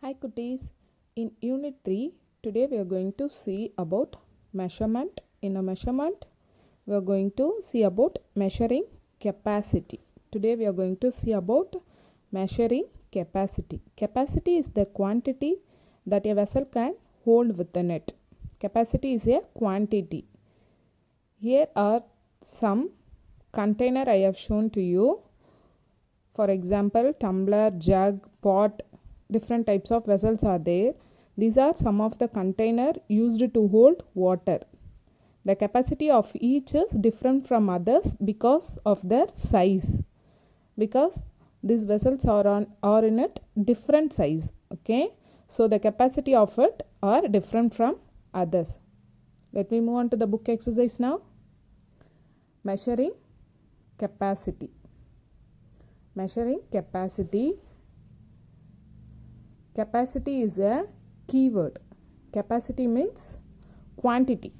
Hi cuties, in unit 3 today we are going to see about measurement. In a measurement we are going to see about measuring capacity. Today we are going to see about measuring capacity. Capacity is the quantity that a vessel can hold within it. Capacity is a quantity. Here are some container I have shown to you. For example, tumbler, jug, pot, different types of vessels are there. These are some of the container used to hold water. The capacity of each is different from others because of their size. Because these vessels are in it different size. Okay. So the capacity of it are different from others. Let me move on to the book exercise now. Measuring capacity. Measuring capacity. Capacity is a keyword. Capacity means quantity.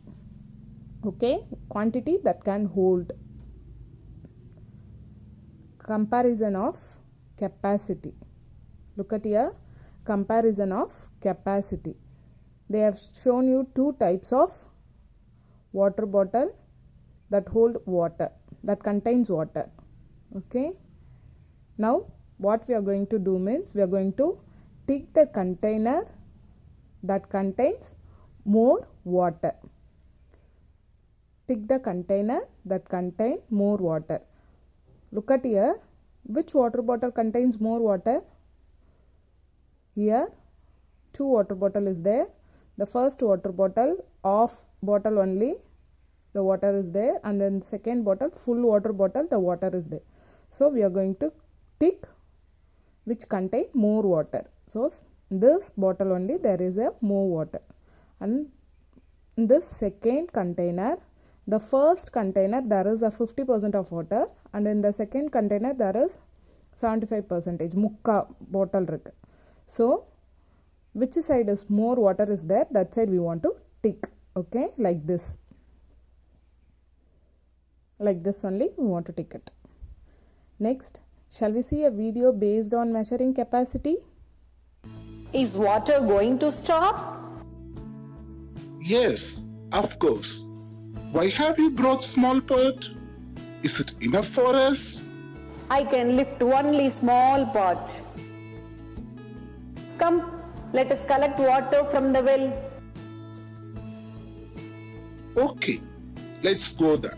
Okay, quantity that can hold. Comparison of capacity. Look at here, comparison of capacity. They have shown you two types of water bottle that hold water, that contains water. Okay. Now what we are going to do means we are going to tick the container that contains more water. Tick the container that contains more water. Look at here, which water bottle contains more water? Here two water bottle is there. The first water bottle, half bottle only the water is there, and then second bottle, full water bottle, the water is there. So we are going to tick which contain more water. So this bottle only there is a more water, and in this second container, the first container there is a 50% of water, and in the second container there is 75%. Mukka bottle irukku. So which side is more water is there, that side we want to tick. Okay, like this. Like this only we want to tick it. Next, shall we see a video based on measuring capacity? Is water going to stop? Yes, of course. Why have you brought small pot? Is it enough for us? I can lift only small pot. Come, let us collect water from the well. Okay, let's go there.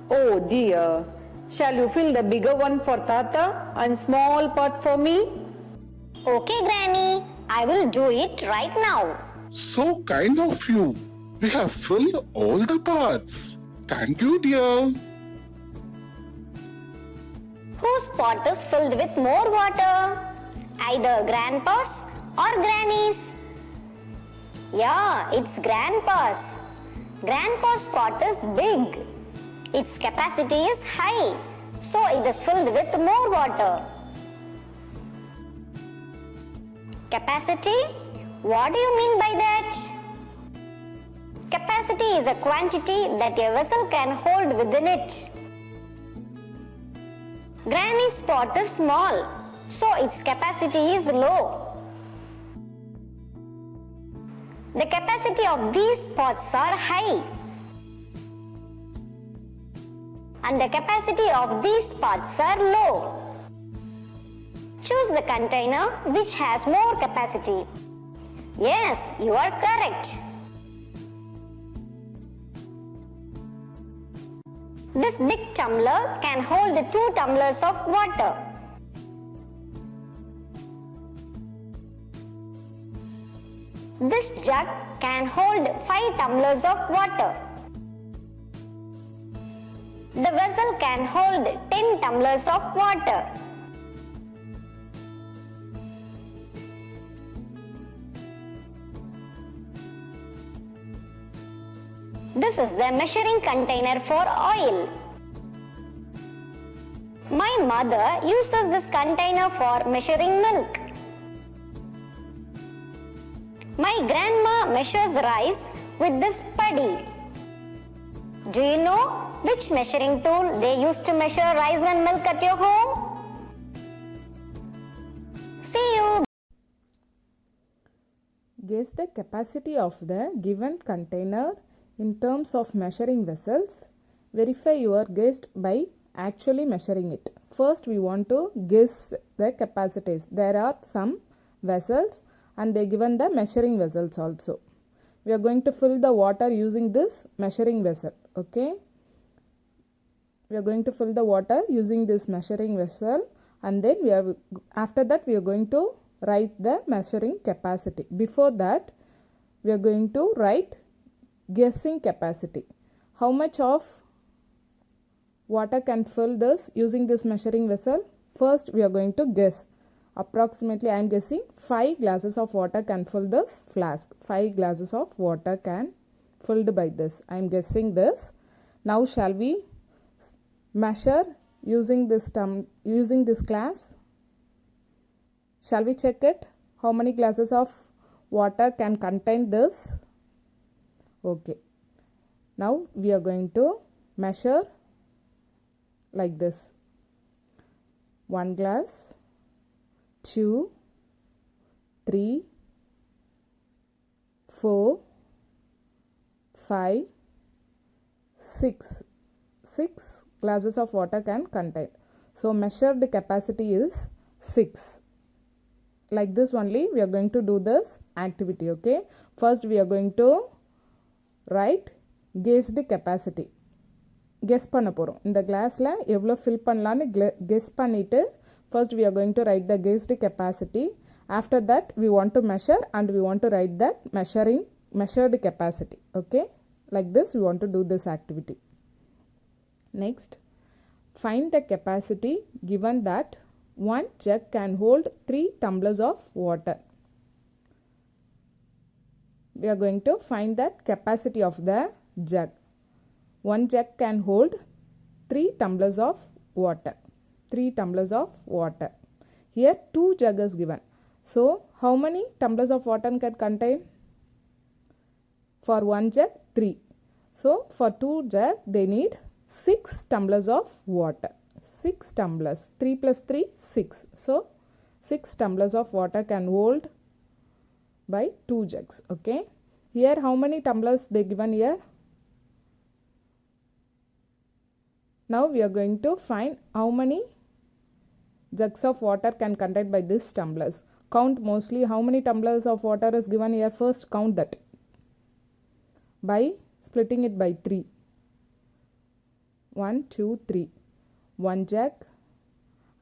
Oh dear, shall you fill the bigger one for Tata and small pot for me? Okay, Granny, I will do it right now. So kind of you. We have filled all the pots. Thank you, dear. Whose pot is filled with more water? Either Grandpa's or Granny's? Yeah, it's Grandpa's. Grandpa's pot is big. Its capacity is high, so it is filled with more water. Capacity? What do you mean by that? Capacity is a quantity that a vessel can hold within it. Granny's pot is small, so its capacity is low. The capacity of these pots are high, and the capacity of these pots are low. Choose the container which has more capacity. Yes, you are correct. This big tumbler can hold 2 tumblers of water. This jug can hold 5 tumblers of water. The vessel can hold 10 tumblers of water. This is the measuring container for oil. My mother uses this container for measuring milk. My grandma measures rice with this padi. Do you know which measuring tool they use to measure rice and milk at your home? See you Guess the capacity of the given container in terms of measuring vessels. Verify your guess by actually measuring it. First we want to guess the capacities. There are some vessels and they given the measuring vessels also. We are going to fill the water using this measuring vessel. Okay. We are going to fill the water using this measuring vessel, and then after that we are going to write the measuring capacity. Before that we are going to write guessing capacity. How much of water can fill this using this measuring vessel? First we are going to guess. Approximately I am guessing 5 glasses of water can fill this flask. 5 glasses of water can filled by this. I am guessing this. Now shall we measure using this glass? Shall we check it? How many glasses of water can contain this? Okay. Now we are going to measure like this. 1 glass, 2, 3, 4, 5, 6. 6 glasses of water can contain. So measured capacity is 6. Like this only we are going to do this activity. Okay. First we are going to write guessed capacity. Guess பண்ண போறோம். இந்த glassல எவ்வளவு fill பண்ணலாம்னு guess பண்ணிட்டு first we are going to write the guessed capacity. After that we want to measure and we want to write that measured capacity. Okay. Like this we want to do this activity. Next, find the capacity given that one jug can hold 3 tumblers of water. We are going to find that capacity of the jug. One jug can hold 3 tumblers of water. 3 tumblers of water. Here 2 jugs is given. So how many tumblers of water can contain? For one jug 3. So for 2 jugs they need 6 tumblers of water. 6 tumblers. 3 plus 3, 6. So 6 tumblers of water can hold by 2 jugs. Okay. Here how many tumblers they given here? Now we are going to find how many jugs of water can contain by this tumblers. Count mostly how many tumblers of water is given here. First count that by splitting it by 3. 1, 2, 3. 1 jug.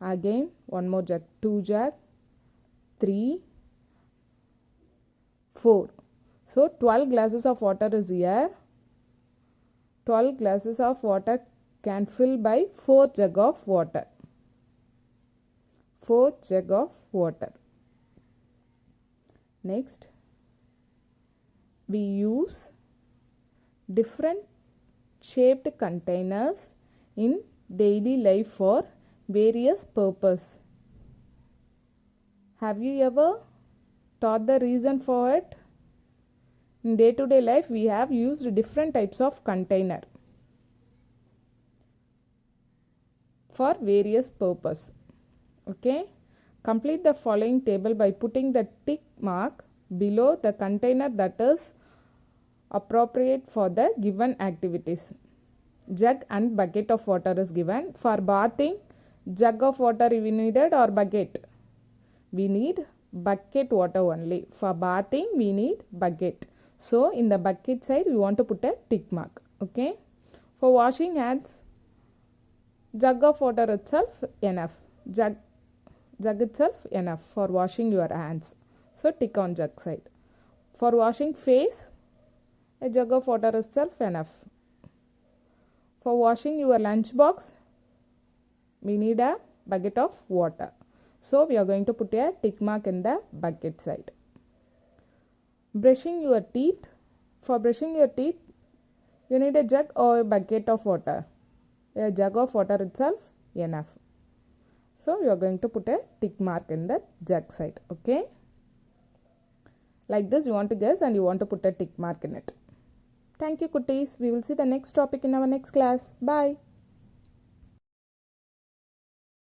Again 1 more jug. 2 jug. 3, 4. So 12 glasses of water is here. 12 glasses of water can fill by 4 jug of water. 4 jug of water. Next, we use different shaped containers in daily life for various purpose. Have you ever thought the reason for it? In day-to-day life we have used different types of container for various purpose. Okay. Complete the following table by putting the tick mark below the container that is appropriate for the given activities. Jug and bucket of water is given. For bathing, jug of water we needed or bucket? We need bucket water only. For bathing we need bucket. So in the bucket side we want to put a tick mark. Okay. For washing hands, jug of water itself enough. Jug itself enough for washing your hands. So tick on jug side. For washing face, a jug of water itself enough. For washing your lunch box, we need a bucket of water. So we are going to put a tick mark in the bucket side. Brushing your teeth. For brushing your teeth, you need a jug or a bucket of water. A jug of water itself enough. So you are going to put a tick mark in the jug side. Okay. Like this you want to guess and you want to put a tick mark in it. Thank you, Kutties. We will see the next topic in our next class. Bye.